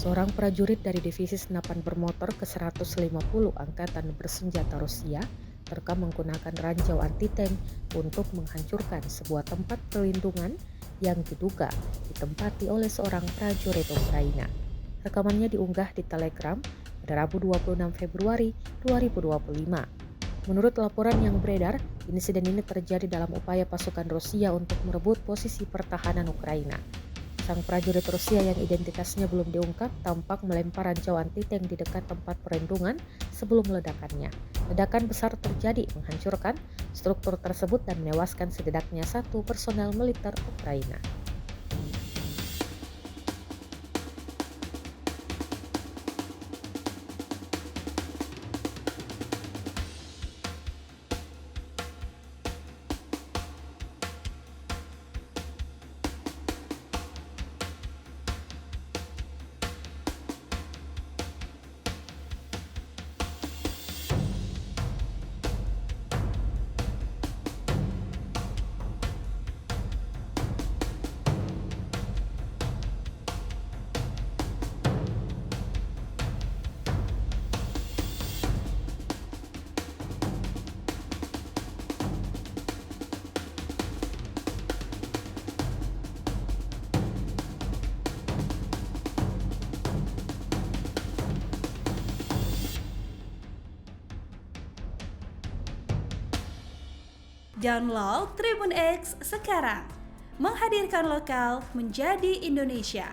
Seorang prajurit dari Divisi Senapan Bermotor ke-150 Angkatan Bersenjata Rusia terekam menggunakan ranjau anti-tank untuk menghancurkan sebuah tempat perlindungan yang diduga ditempati oleh seorang prajurit Ukraina. Rekamannya diunggah di Telegram pada Rabu 26 Februari 2025. Menurut laporan yang beredar, insiden ini terjadi dalam upaya pasukan Rusia untuk merebut posisi pertahanan Ukraina. Sang prajurit Rusia yang identitasnya belum diungkap tampak melempar ranjau anti-tank di dekat tempat perlindungan sebelum ledakannya. Ledakan besar terjadi menghancurkan struktur tersebut dan menewaskan setidaknya 1 personel militer Ukraina. Download Tribun X sekarang, menghadirkan lokal menjadi Indonesia.